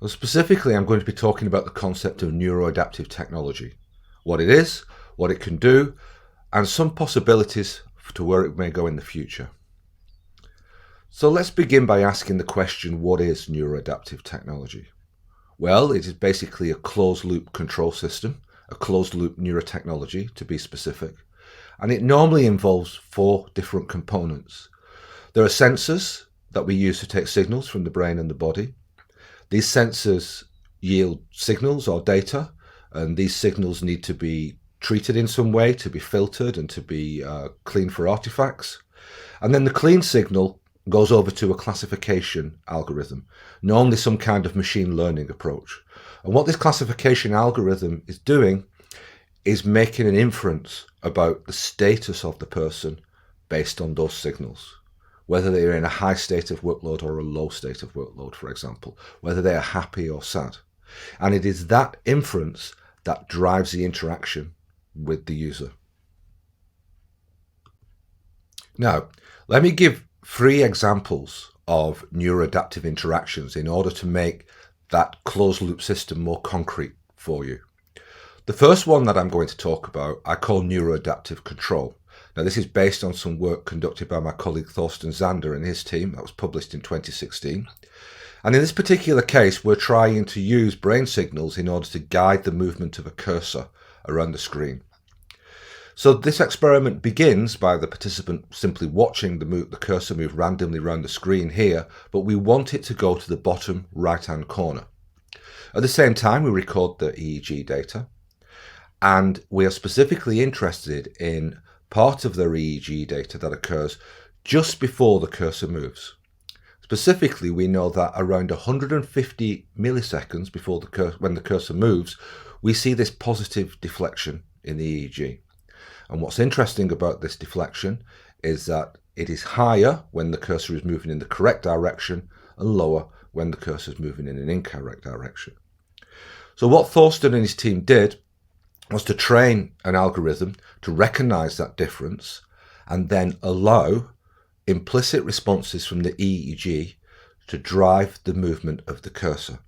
Well, specifically, I'm going to be talking about the concept of neuroadaptive technology, what it is, what it can do, and some possibilities to where it may go in the future. So let's begin by asking the question, what is neuroadaptive technology? Well, it is basically a closed-loop control system, a closed-loop neurotechnology to be specific, and it normally involves 4 different components. There are sensors that we use to take signals from the brain and the body. These sensors yield signals or data, and these signals need to be treated in some way, to be filtered and to be cleaned for artifacts. And then the clean signal goes over to a classification algorithm, normally some kind of machine learning approach. And what this classification algorithm is doing is making an inference about the status of the person based on those signals, whether they're in a high state of workload or a low state of workload, for example, whether they are happy or sad. And it is that inference that drives the interaction with the user. Now, let me give 3 examples of neuroadaptive interactions in order to make that closed-loop system more concrete for you. The first one that I'm going to talk about I call neuroadaptive control. Now, this is based on some work conducted by my colleague Thorsten Zander and his team that was published in 2016. And in this particular case, we're trying to use brain signals in order to guide the movement of a cursor around the screen. So this experiment begins by the participant simply watching the cursor move randomly around the screen here, but we want it to go to the bottom right-hand corner. At the same time, we record the EEG data, and we are specifically interested in part of the EEG data that occurs just before the cursor moves. Specifically, we know that around 150 milliseconds before when the cursor moves, we see this positive deflection in the EEG. And what's interesting about this deflection is that it is higher when the cursor is moving in the correct direction and lower when the cursor is moving in an incorrect direction. So what Thorsten and his team did was to train an algorithm to recognize that difference and then allow implicit responses from the EEG to drive the movement of the cursor.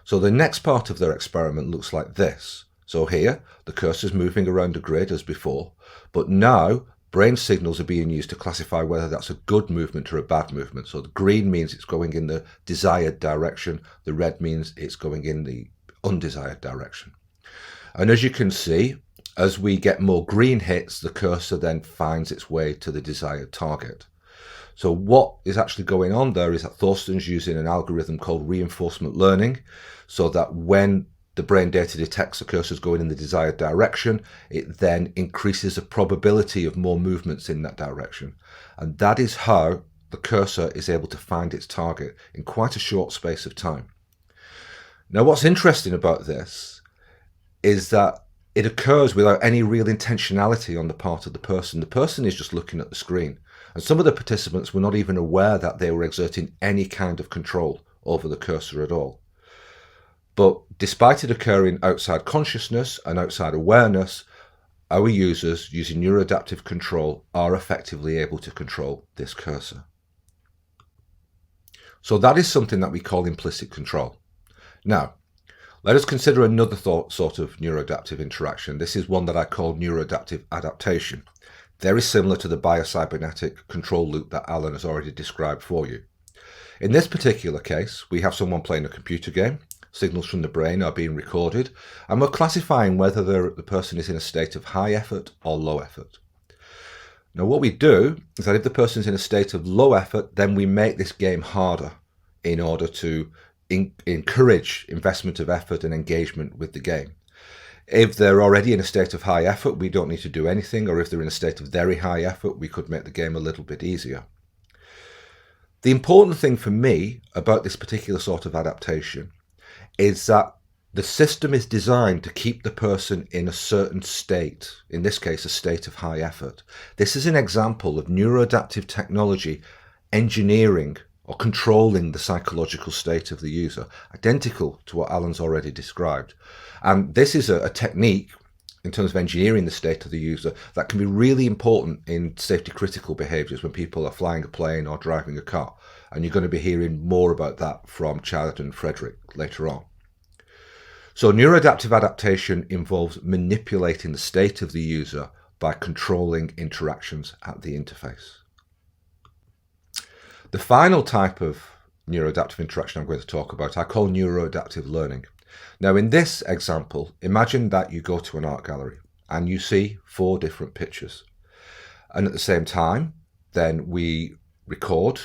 So the next part of their experiment looks like this. So here, the cursor is moving around a grid as before, but now brain signals are being used to classify whether that's a good movement or a bad movement. So the green means it's going in the desired direction, the red means it's going in the undesired direction. And as you can see, as we get more green hits, the cursor then finds its way to the desired target. So what is actually going on there is that Thorsten's using an algorithm called reinforcement learning, so that when the brain data detects the cursors going in the desired direction, it then increases the probability of more movements in that direction. And that is how the cursor is able to find its target in quite a short space of time. Now, what's interesting about this is that it occurs without any real intentionality on the part of the person. The person is just looking at the screen. And some of the participants were not even aware that they were exerting any kind of control over the cursor at all. But despite it occurring outside consciousness and outside awareness, our users using neuroadaptive control are effectively able to control this cursor. So that is something that we call implicit control. Now, let us consider another sort of neuroadaptive interaction. This is one that I call neuroadaptive adaptation. Very similar to the biocybernetic control loop that Alan has already described for you. In this particular case, we have someone playing a computer game. Signals from the brain are being recorded, and we're classifying whether the person is in a state of high effort or low effort. Now, what we do is that if the person's in a state of low effort, then we make this game harder in order to encourage investment of effort and engagement with the game. If they're already in a state of high effort, we don't need to do anything, or if they're in a state of very high effort, we could make the game a little bit easier. The important thing for me about this particular sort of adaptation is that the system is designed to keep the person in a certain state, in this case a state of high effort. This is an example of neuroadaptive technology engineering or controlling the psychological state of the user, identical to what Alan's already described. And this is a technique in terms of engineering the state of the user that can be really important in safety critical behaviours when people are flying a plane or driving a car. And you're going to be hearing more about that from Chad and Frederick later on. So neuroadaptive adaptation involves manipulating the state of the user by controlling interactions at the interface. The final type of neuroadaptive interaction I'm going to talk about, I call neuroadaptive learning. Now, in this example, imagine that you go to an art gallery and you see 4 different pictures. And at the same time, then we record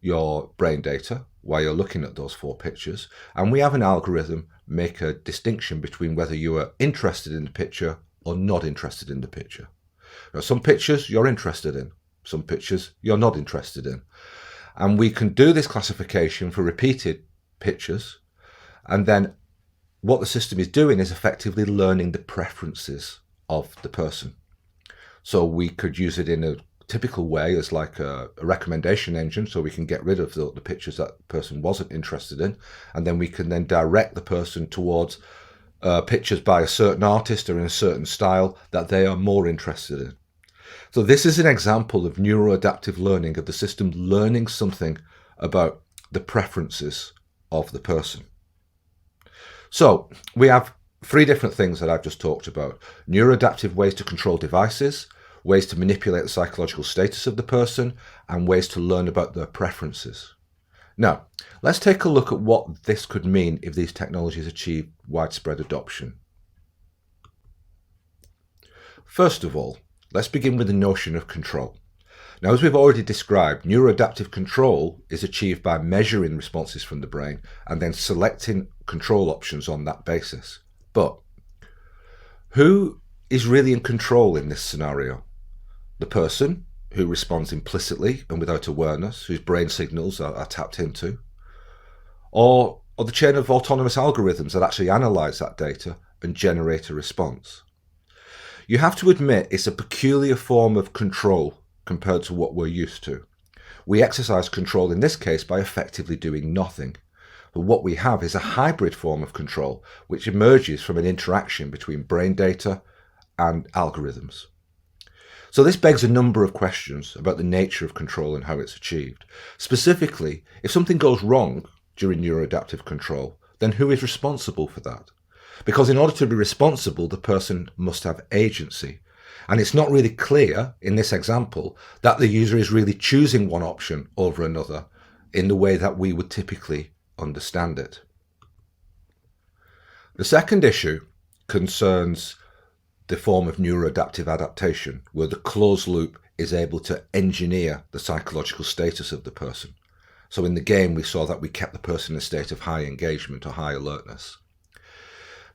your brain data while you're looking at those 4 pictures, and we have an algorithm make a distinction between whether you are interested in the picture or not interested in the picture. Now, some pictures you're interested in, some pictures you're not interested in. And we can do this classification for repeated pictures, and then what the system is doing is effectively learning the preferences of the person. So we could use it in a typical way as like a recommendation engine, so we can get rid of the pictures that the person wasn't interested in, and then we can then direct the person towards pictures by a certain artist or in a certain style that they are more interested in. So this is an example of neuroadaptive learning, of the system learning something about the preferences of the person. So we have 3 different things that I've just talked about: neuroadaptive ways to control devices, ways to manipulate the psychological status of the person, and ways to learn about their preferences. Now, let's take a look at what this could mean if these technologies achieve widespread adoption. First of all, let's begin with the notion of control. Now, as we've already described, neuroadaptive control is achieved by measuring responses from the brain and then selecting control options on that basis. But who is really in control in this scenario? The person who responds implicitly and without awareness, whose brain signals are tapped into, or the chain of autonomous algorithms that actually analyze that data and generate a response. You have to admit it's a peculiar form of control compared to what we're used to. We exercise control in this case by effectively doing nothing. But what we have is a hybrid form of control which emerges from an interaction between brain data and algorithms. So this begs a number of questions about the nature of control and how it's achieved. Specifically, if something goes wrong during neuroadaptive control, then who is responsible for that? Because in order to be responsible, the person must have agency. And it's not really clear in this example that the user is really choosing one option over another in the way that we would typically understand it. The second issue concerns the form of neuroadaptive adaptation, where the closed loop is able to engineer the psychological status of the person. So in the game, we saw that we kept the person in a state of high engagement or high alertness.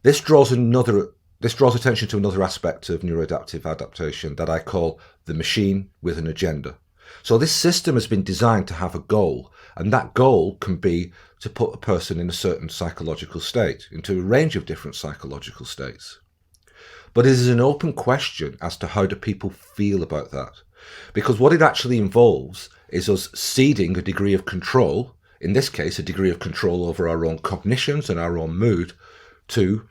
This draws attention to another aspect of neuroadaptive adaptation that I call the machine with an agenda. So this system has been designed to have a goal, and that goal can be to put a person in a certain psychological state, into a range of different psychological states. But it is an open question as to how do people feel about that. Because what it actually involves is us ceding a degree of control, in this case a degree of control over our own cognitions and our own mood, to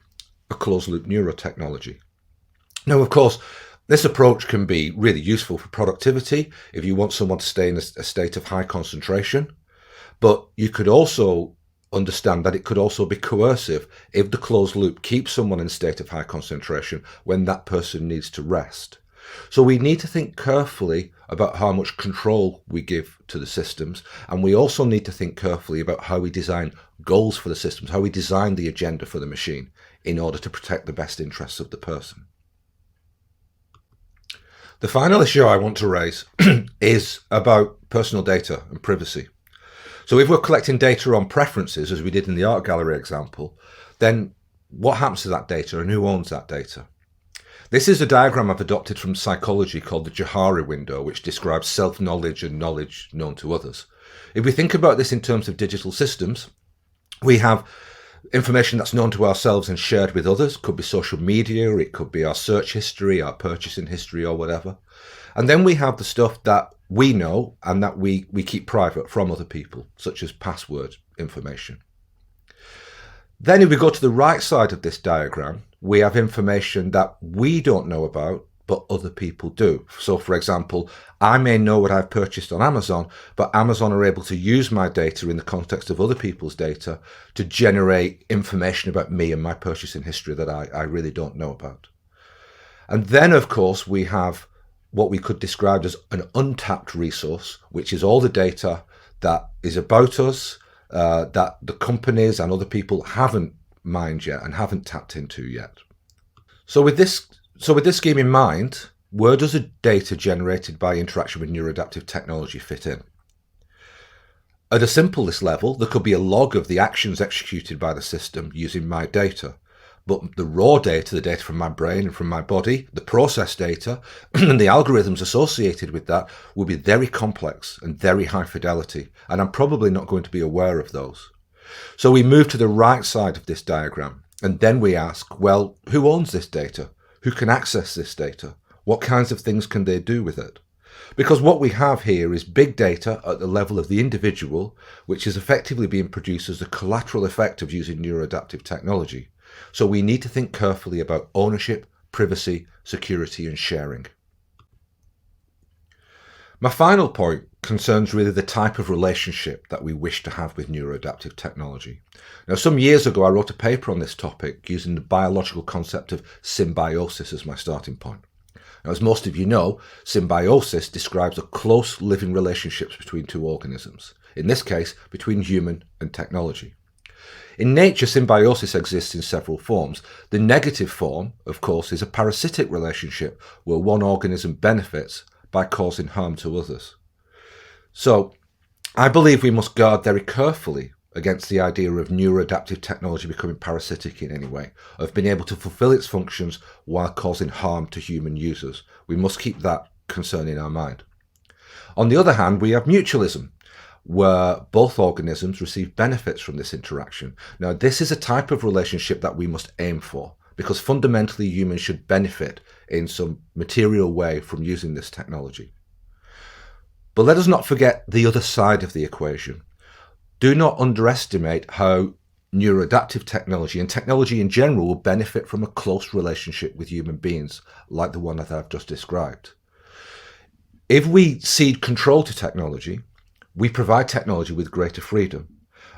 a closed-loop neurotechnology. Now, of course, this approach can be really useful for productivity if you want someone to stay in a state of high concentration, but you could also understand that it could also be coercive if the closed loop keeps someone in a state of high concentration when that person needs to rest. So we need to think carefully about how much control we give to the systems, and we also need to think carefully about how we design goals for the systems, how we design the agenda for the machine in order to protect the best interests of the person. The final issue I want to raise is about personal data and privacy. So if we're collecting data on preferences, as we did in the art gallery example, then what happens to that data and who owns that data? This is a diagram I've adopted from psychology called the Johari window, which describes self-knowledge and knowledge known to others. If we think about this in terms of digital systems, we have information that's known to ourselves and shared with others. It could be social media, it could be our search history, our purchasing history, or whatever. And then we have the stuff that we know and that we keep private from other people, such as password information. Then if we go to the right side of this diagram, we have information that we don't know about, but other people do. So for example, I may know what I've purchased on Amazon, but Amazon are able to use my data in the context of other people's data to generate information about me and my purchasing history that I really don't know about. And then, of course, we have what we could describe as an untapped resource, which is all the data that is about us, that the companies and other people haven't mined yet and haven't tapped into yet. So with this scheme in mind, where does the data generated by interaction with neuroadaptive technology fit in? At a simplest level, there could be a log of the actions executed by the system using my data. But the raw data, the data from my brain and from my body, the process data, and the algorithms associated with that will be very complex and very high fidelity, and I'm probably not going to be aware of those. So we move to the right side of this diagram, and then we ask, well, who owns this data? Who can access this data? What kinds of things can they do with it? Because what we have here is big data at the level of the individual, which is effectively being produced as a collateral effect of using neuroadaptive technology. So we need to think carefully about ownership, privacy, security, and sharing. My final point concerns really the type of relationship that we wish to have with neuroadaptive technology. Now, some years ago, I wrote a paper on this topic using the biological concept of symbiosis as my starting point. Now, as most of you know, symbiosis describes a close living relationships between two organisms, in this case, between human and technology. In nature, symbiosis exists in several forms. The negative form, of course, is a parasitic relationship where one organism benefits by causing harm to others. So, I believe we must guard very carefully against the idea of neuroadaptive technology becoming parasitic in any way, of being able to fulfill its functions while causing harm to human users. We must keep that concern in our mind. On the other hand, we have mutualism, where both organisms receive benefits from this interaction. Now, this is a type of relationship that we must aim for, because fundamentally humans should benefit in some material way from using this technology. But let us not forget the other side of the equation. Do not underestimate how neuroadaptive technology and technology in general will benefit from a close relationship with human beings, like the one that I've just described. If we cede control to technology, we provide technology with greater freedom.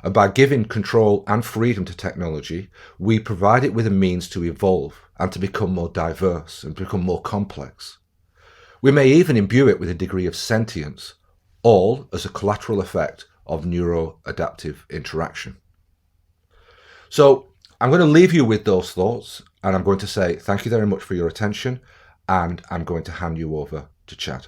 And by giving control and freedom to technology, we provide it with a means to evolve and to become more diverse and become more complex. We may even imbue it with a degree of sentience, all as a collateral effect of neuroadaptive interaction. So I'm going to leave you with those thoughts, and I'm going to say thank you very much for your attention, and I'm going to hand you over to Chad.